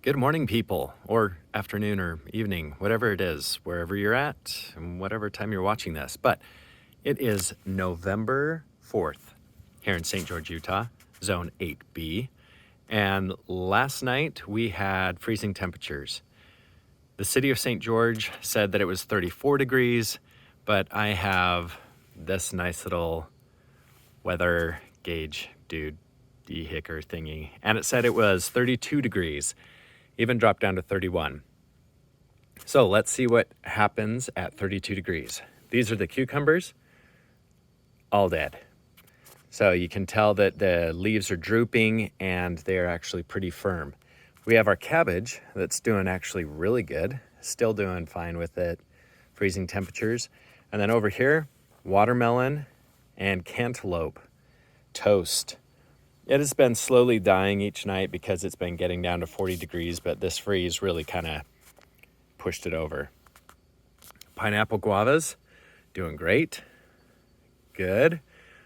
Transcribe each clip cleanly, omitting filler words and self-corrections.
Good morning, people, or afternoon or evening, whatever it is, wherever you're at, and whatever time you're watching this. But it is November 4th here in St. George, Utah, Zone 8B. And last night we had freezing temperatures. The city of St. George said that it was 34 degrees, but I have this nice little weather gauge dehicker thingy, and it said it was 32 degrees. Even dropped down to 31. So let's see what happens at 32 degrees. These are the cucumbers, all dead. So you can tell that the leaves are drooping and they're actually pretty firm. We have our cabbage that's doing actually really good, still doing fine with it, freezing temperatures. And then over here, watermelon and cantaloupe, toast. It has been slowly dying each night because it's been getting down to 40 degrees, but this freeze really kind of pushed it over. Pineapple guavas, doing great. Good.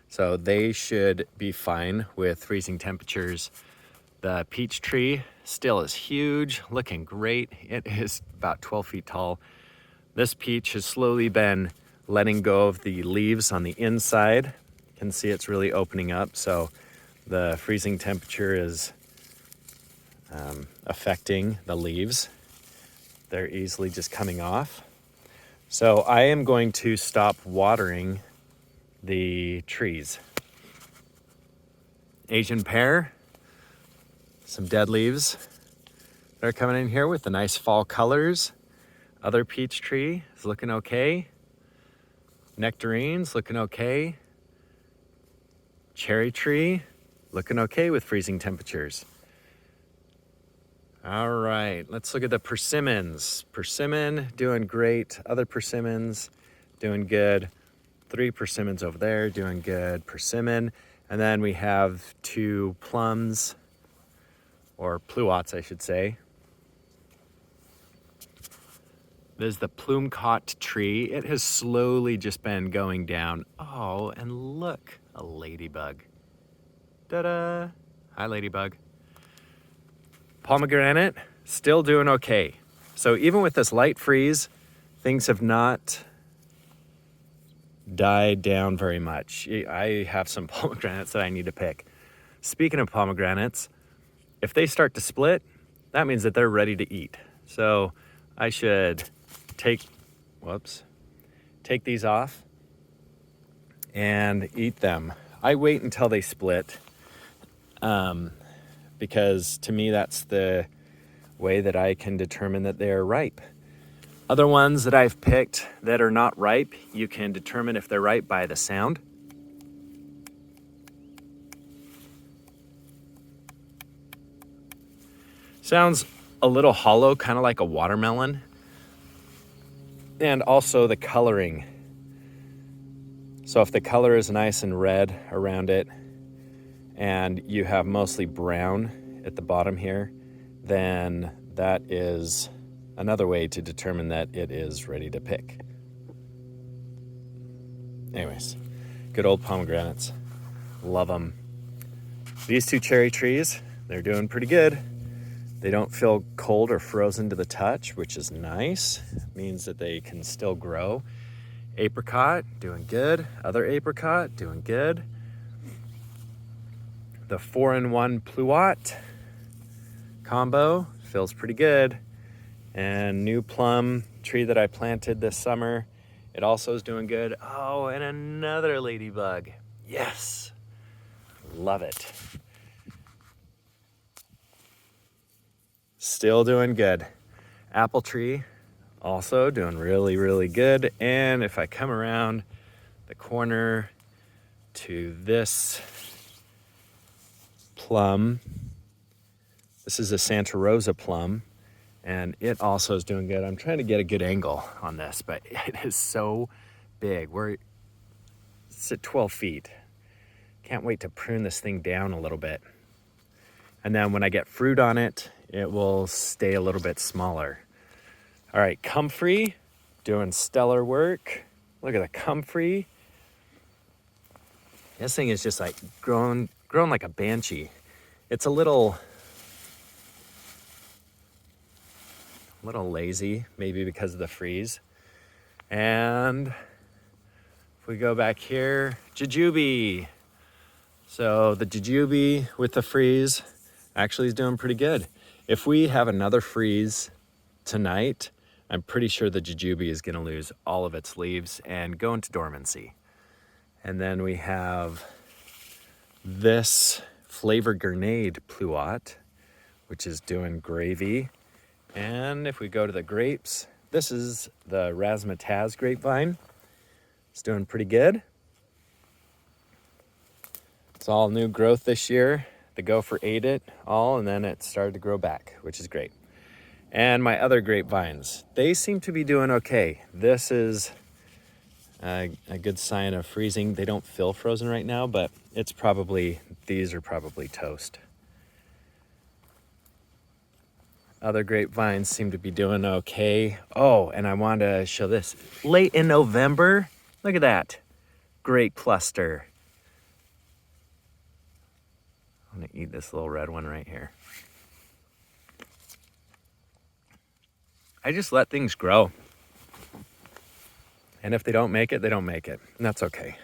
So they should be fine with freezing temperatures. The peach tree still is huge, looking great. It is about 12 feet tall. This peach has slowly been letting go of the leaves on the inside. You can see it's really opening up. So the freezing temperature is affecting the leaves. They're easily just coming off. So I am going to stop watering the trees. Asian pear, some dead leaves. They're coming in here with the nice fall colors. Other peach tree is looking okay. Nectarines looking okay. Cherry tree looking okay with freezing temperatures. All right, let's look at the persimmons. Persimmon doing great. Other persimmons doing good. 3 persimmons over there doing good. Persimmon. And then we have 2 plums, or pluots, I should say. There's the plumecot tree. It has slowly just been going down. Oh, and look, a ladybug. Ta-da! Hi, ladybug. Pomegranate, still doing okay. So even with this light freeze, things have not died down very much. I have some pomegranates that I need to pick. Speaking of pomegranates, if they start to split, that means that they're ready to eat. So I should take these off and eat them. I wait until they split. Because to me, that's the way that I can determine that they are ripe. Other ones that I've picked that are not ripe, you can determine if they're ripe by the sound. Sounds a little hollow, kind of like a watermelon. And also the coloring. So if the color is nice and red around it, and you have mostly brown at the bottom here, then that is another way to determine that it is ready to pick. Anyways, good old pomegranates. Love them. These 2 cherry trees, they're doing pretty good. They don't feel cold or frozen to the touch, which is nice. It means that they can still grow. Apricot, doing good. Other apricot, doing good. The 4-in-1 pluot combo feels pretty good. And new plum tree that I planted this summer, it also is doing good. Oh, and another ladybug. Yes, love it. Still doing good. Apple tree also doing really, really good. And if I come around the corner to this plum, this is a Santa Rosa plum, and it also is doing good. I'm trying to get a good angle on this, but it is so big. It's at 12 feet. Can't wait to prune this thing down a little bit. And then when I get fruit on it, it will stay a little bit smaller. All right, comfrey, doing stellar work. Look at the comfrey. This thing is just like grown like a banshee. It's a little a little lazy, maybe because of the freeze. And if we go back here, jujube. So the jujube with the freeze actually is doing pretty good. If we have another freeze tonight, I'm pretty sure the jujube is going to lose all of its leaves and go into dormancy. And then we have this flavor grenade pluot, which is doing gravy. And if we go to the grapes, this is the razzmatazz grapevine. It's doing pretty good. It's all new growth this year. The gopher ate it all, and then it started to grow back, which is great. And my other grapevines, they seem to be doing okay. This is a good sign of freezing. They don't feel frozen right now, but these are probably toast. Other grapevines seem to be doing okay. Oh, and I wanted to show this. Late in November, look at that grape cluster. I'm gonna eat this little red one right here. I just let things grow. And if they don't make it, they don't make it. And that's okay.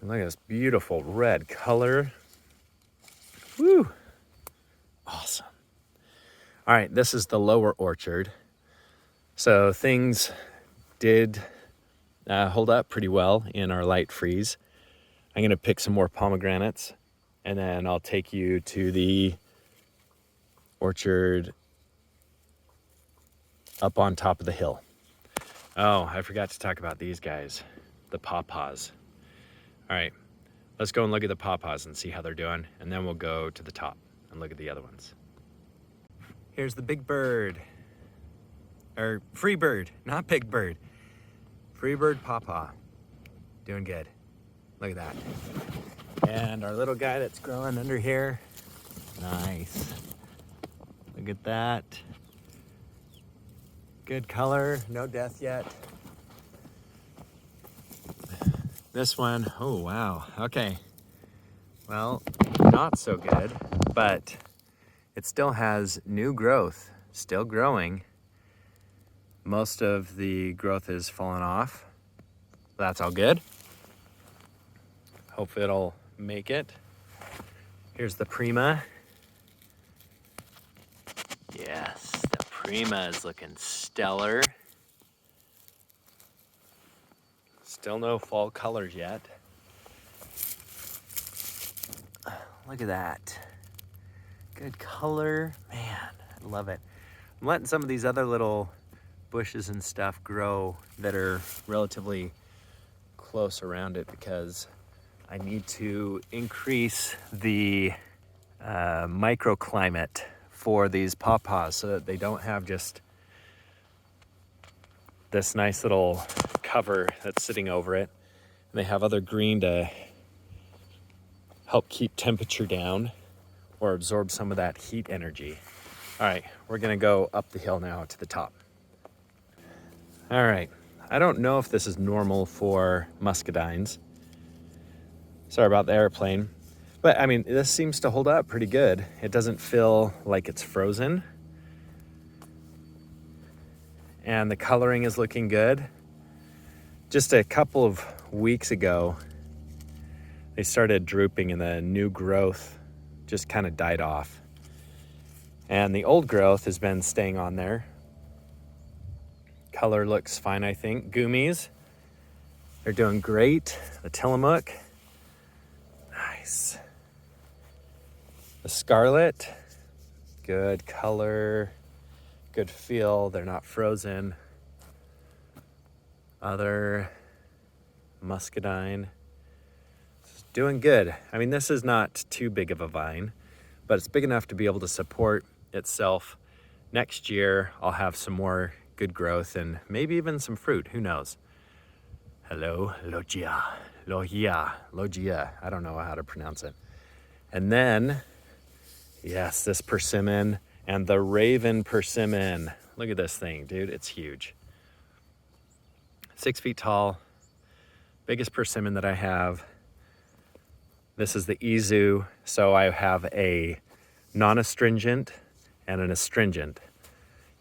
And look at this beautiful red color. Woo! Awesome. All right, this is the lower orchard. So things did hold up pretty well in our light freeze. I'm gonna pick some more pomegranates, and then I'll take you to the orchard up on top of the hill. Oh, I forgot to talk about these guys, the pawpaws. All right, let's go and look at the pawpaws and see how they're doing, and then we'll go to the top and look at the other ones. Here's the big bird, or free bird, not big bird. Free bird pawpaw, doing good. Look at that. And our little guy that's growing under here, nice. Look at that. Good color, no death yet. This one, oh wow, okay. Well, not so good, but it still has new growth, still growing. Most of the growth is fallen off. That's all good. Hope it'll make it. Here's the Prima. Yes, the Prima is looking stellar. Still no fall colors yet. Look at that. Good color. Man, I love it. I'm letting some of these other little bushes and stuff grow that are relatively close around it because I need to increase the microclimate for these pawpaws so that they don't have just this nice little cover that's sitting over it. And they have other green to help keep temperature down or absorb some of that heat energy. All right, we're gonna go up the hill now to the top. All right, I don't know if this is normal for muscadines. Sorry about the airplane. But I mean, this seems to hold up pretty good. It doesn't feel like it's frozen. And the coloring is looking good. Just a couple of weeks ago, they started drooping and the new growth just kind of died off. And the old growth has been staying on there. Color looks fine, I think. Goomies, they're doing great. The Tillamook, nice. The Scarlet, good color, good feel. They're not frozen. Other muscadine, it's doing good. I mean, this is not too big of a vine, but it's big enough to be able to support itself. Next year, I'll have some more good growth and maybe even some fruit, who knows? Hello, Logia. I don't know how to pronounce it. And then, yes, this persimmon and the Raven persimmon. Look at this thing, dude, it's huge. 6 feet tall, biggest persimmon that I have. This is the Izu, so I have a non-astringent and an astringent.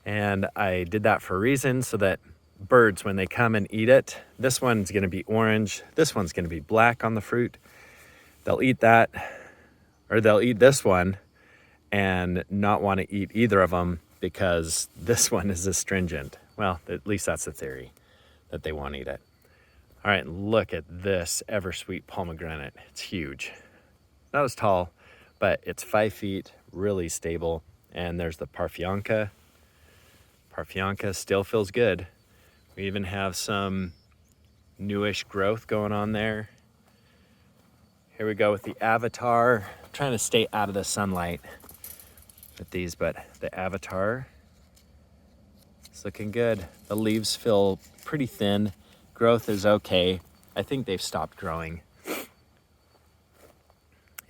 And I did that for a reason, so that birds, when they come and eat it, this one's gonna be orange, this one's gonna be black on the fruit. They'll eat that, or they'll eat this one and not want to eat either of them because this one is astringent. Well, at least that's the theory, that they won't eat it. All right, look at this ever-sweet pomegranate. It's huge. Not as tall, but it's 5 feet, really stable. And there's the Parfianca. Parfianca still feels good. We even have some newish growth going on there. Here we go with the Avatar. I'm trying to stay out of the sunlight with these, but the Avatar is looking good. The leaves feel pretty thin. Growth is okay. I think they've stopped growing.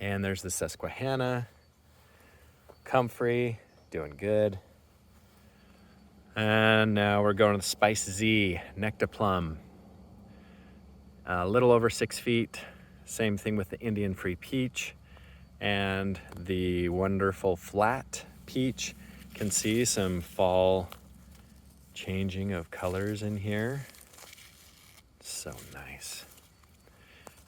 And there's the Susquehanna. Comfrey, doing good. And now we're going to the Spice Z, Nectaplum. A little over 6 feet. Same thing with the Indian Free Peach and the wonderful Flat Peach. Can see some fall changing of colors in here. So nice.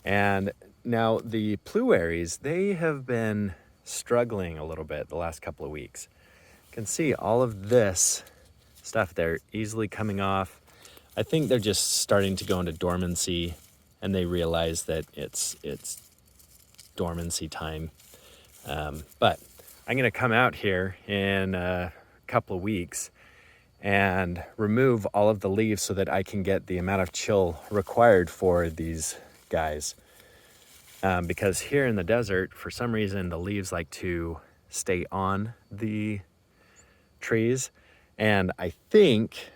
And now the Pluaries, they have been struggling a little bit the last couple of weeks. You can see all of this stuff there easily coming off. I think they're just starting to go into dormancy, and they realize that it's dormancy time. But I'm gonna come out here in a couple of weeks and remove all of the leaves so that I can get the amount of chill required for these guys. Because here in the desert, for some reason, the leaves like to stay on the trees, and I think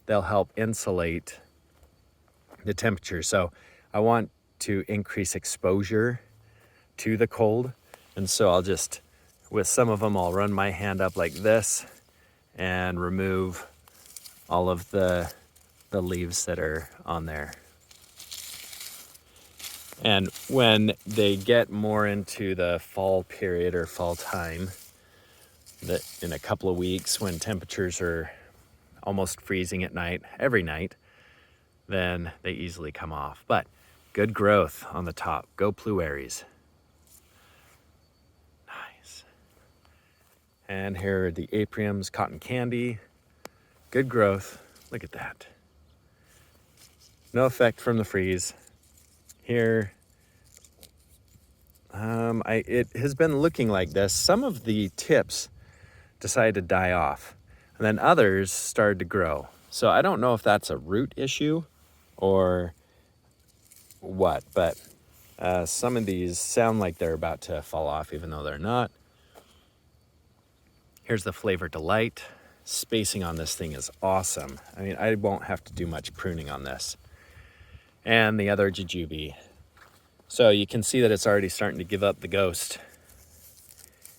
they'll help insulate the temperature. So I want to increase exposure to the cold. And so I'll just, with some of them, I'll run my hand up like this and remove all of the leaves that are on there. And when they get more into the fall period or fall time, that in a couple of weeks when temperatures are almost freezing at night, every night, then they easily come off. But good growth on the top. Go Pluaries. Nice. And here are the Apriums, Cotton Candy. Good growth. Look at that. No effect from the freeze. Here, it has been looking like this. Some of the tips decided to die off, and then others started to grow. So I don't know if that's a root issue or what, but some of these sound like they're about to fall off, even though they're not. Here's the Flavor Delight. Spacing on this thing is awesome. I mean, I won't have to do much pruning on this. And the other jujube. So you can see that it's already starting to give up the ghost.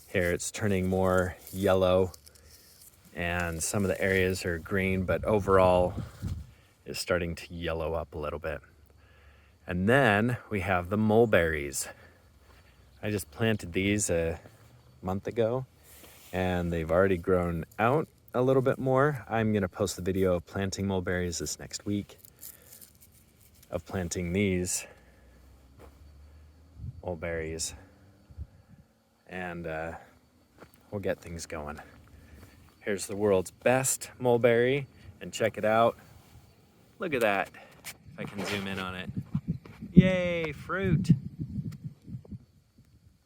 Here it's turning more yellow, and some of the areas are green, but overall it's starting to yellow up a little bit. And then we have the mulberries. I just planted these a month ago, and they've already grown out a little bit more. I'm gonna post the video of planting mulberries this next week, of planting these mulberries, and we'll get things going. Here's the world's best mulberry, and check it out. Look at that, if I can zoom in on it. Yay, fruit.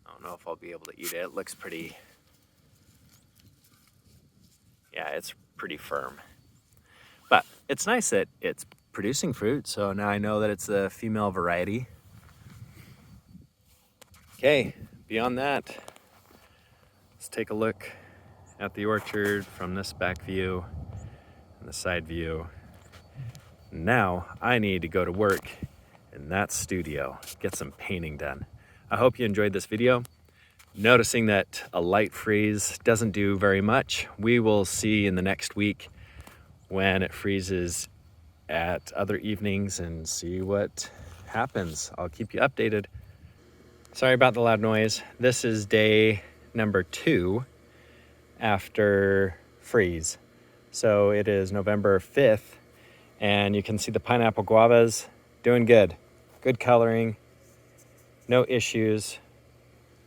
I don't know if I'll be able to eat it. It looks pretty, yeah, it's pretty firm. But it's nice that it's producing fruit, so now I know that it's a female variety. Okay, beyond that, let's take a look at the orchard from this back view and the side view. Now I need to go to work in that studio, get some painting done. I hope you enjoyed this video. Noticing that a light freeze doesn't do very much. We will see in the next week when it freezes at other evenings and see what happens. I'll keep you updated. Sorry about the loud noise. This is day number 2 after freeze. So it is November 5th, and you can see the pineapple guavas doing good. Good coloring, no issues.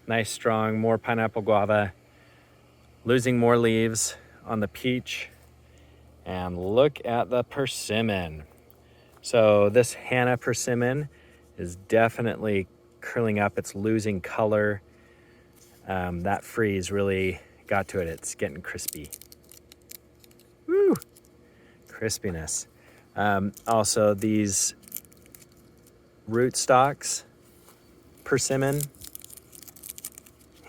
Nice, strong, more pineapple guava. Losing more leaves on the peach. And look at the persimmon. So this Hannah persimmon is definitely curling up. It's losing color. That freeze really got to it. It's getting crispy. Woo! Crispiness. Also, these rootstocks persimmon.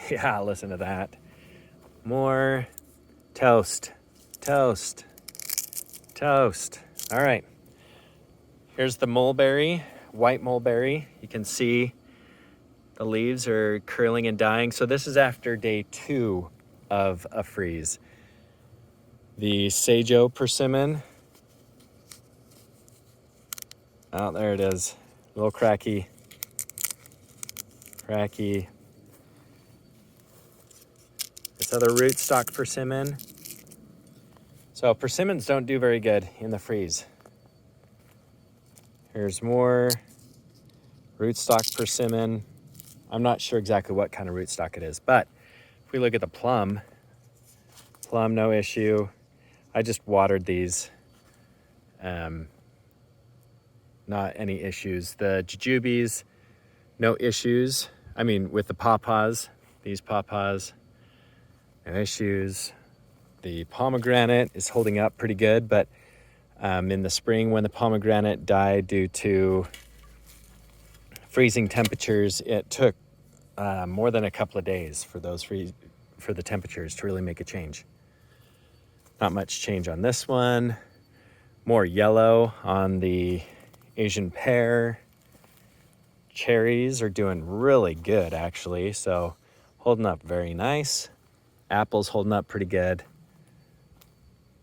Yeah, listen to that. More toast, toast, toast. All right. Here's the mulberry, white mulberry. You can see the leaves are curling and dying. So this is after day 2 of a freeze. The Sajo persimmon. Oh, there it is. A little cracky. Cracky. This other rootstock persimmon. So persimmons don't do very good in the freeze. Here's more rootstock persimmon. I'm not sure exactly what kind of rootstock it is, but if we look at the plum, no issue. I just watered these. Not any issues. The jujubes, no issues. I mean, with the pawpaws, these pawpaws, no issues. The pomegranate is holding up pretty good, but in the spring when the pomegranate died due to freezing temperatures, it took more than a couple of days for the temperatures to really make a change. Not much change on this one. More yellow on the Asian pear. Cherries are doing really good, actually. So holding up very nice. Apples holding up pretty good.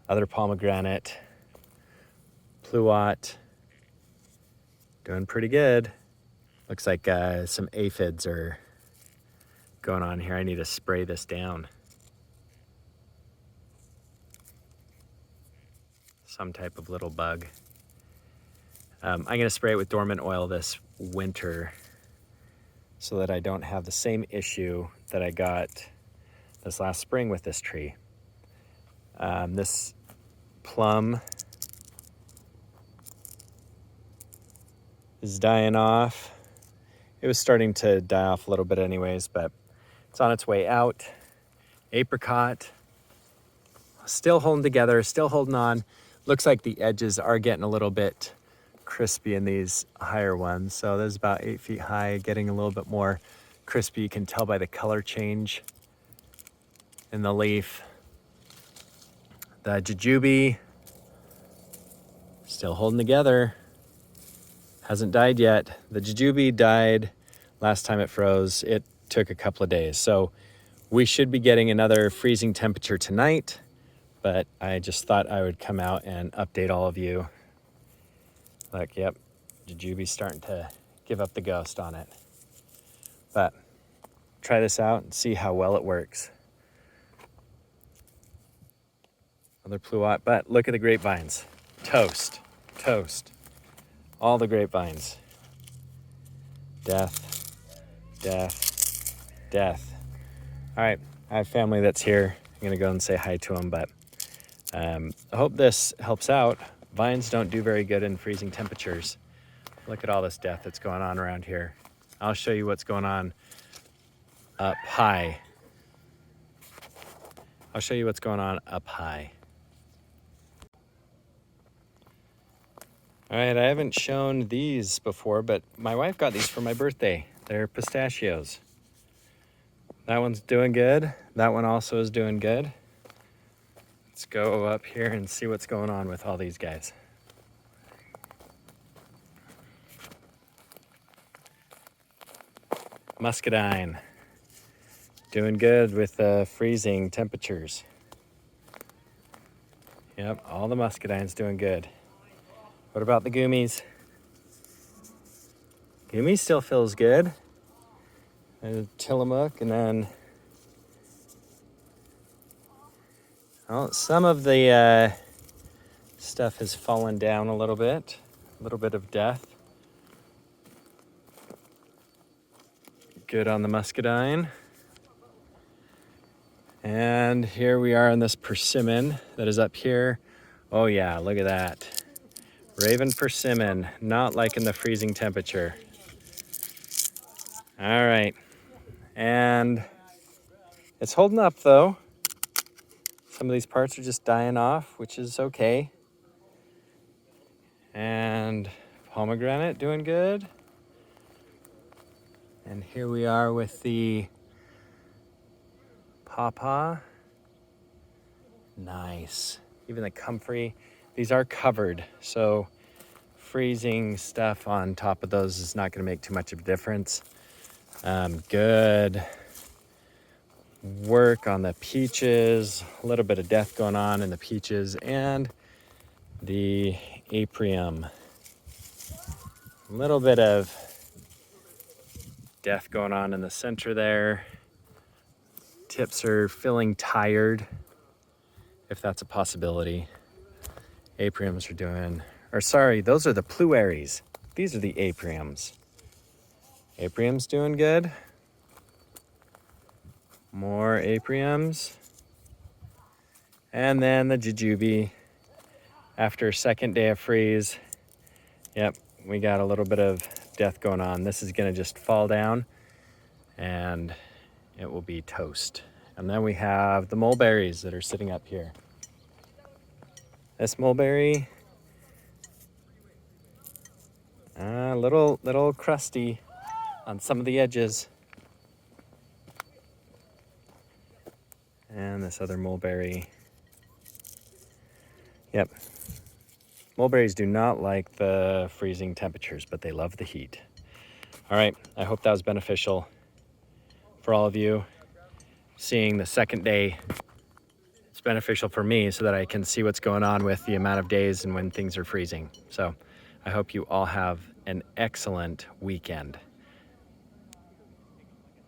Other pomegranate. Pluot. Doing pretty good. Looks like some aphids are going on here. I need to spray this down. Some type of little bug. I'm going to spray it with dormant oil this winter so that I don't have the same issue that I got this last spring with this tree. This plum is dying off. It was starting to die off a little bit anyways, but it's on its way out. Apricot, still holding together, still holding on. Looks like the edges are getting a little bit crispy in these higher ones. So there's about 8 feet high, getting a little bit more crispy. You can tell by the color change in the leaf. The jujube, still holding together. Hasn't died yet. The jujube died last time it froze. It took a couple of days. So we should be getting another freezing temperature tonight, but I just thought I would come out and update all of you. Like, yep, jujube's starting to give up the ghost on it. But try this out and see how well it works. Another pluot, but look at the grapevines. Toast, toast. All the grapevines. Death, death, death. All right, I have family that's here. I'm gonna go and say hi to them, but I hope this helps out. Vines don't do very good in freezing temperatures. Look at all this death that's going on around here. I'll show you what's going on up high. I'll show you what's going on up high. All right, I haven't shown these before, but my wife got these for my birthday. They're pistachios. That one's doing good. That one also is doing good. Let's go up here and see what's going on with all these guys. Muscadine. Doing good with freezing temperatures. Yep, all the muscadine's doing good. What about the gummies? Gummy still feels good. Tillamook, and then Well, some of the stuff has fallen down a little bit of death. Good on the muscadine. And here we are on this persimmon that is up here. Oh yeah, look at that. Raven persimmon, not liking the freezing temperature. All right, and it's holding up though. Some of these parts are just dying off, which is okay. And pomegranate doing good. And here we are with the pawpaw. Nice. Even the comfrey. These are covered, so freezing stuff on top of those is not going to make too much of a difference. Good work on the peaches. A little bit of death going on in the peaches and the aprium. A little bit of death going on in the center there. Tips are feeling tired, if that's a possibility. Apriums are doing, or sorry, those are the pluaries. These are the apriums. Apriums doing good. More apriums. And then the jujube. After a second day of freeze, yep, we got a little bit of death going on. This is gonna just fall down and it will be toast. And then we have the mulberries that are sitting up here. This mulberry, a little crusty on some of the edges. And this other mulberry. Yep. Mulberries do not like the freezing temperatures, but they love the heat. All right, I hope that was beneficial for all of you. Seeing the second day, it's beneficial for me so that I can see what's going on with the amount of days and when things are freezing. So I hope you all have an excellent weekend.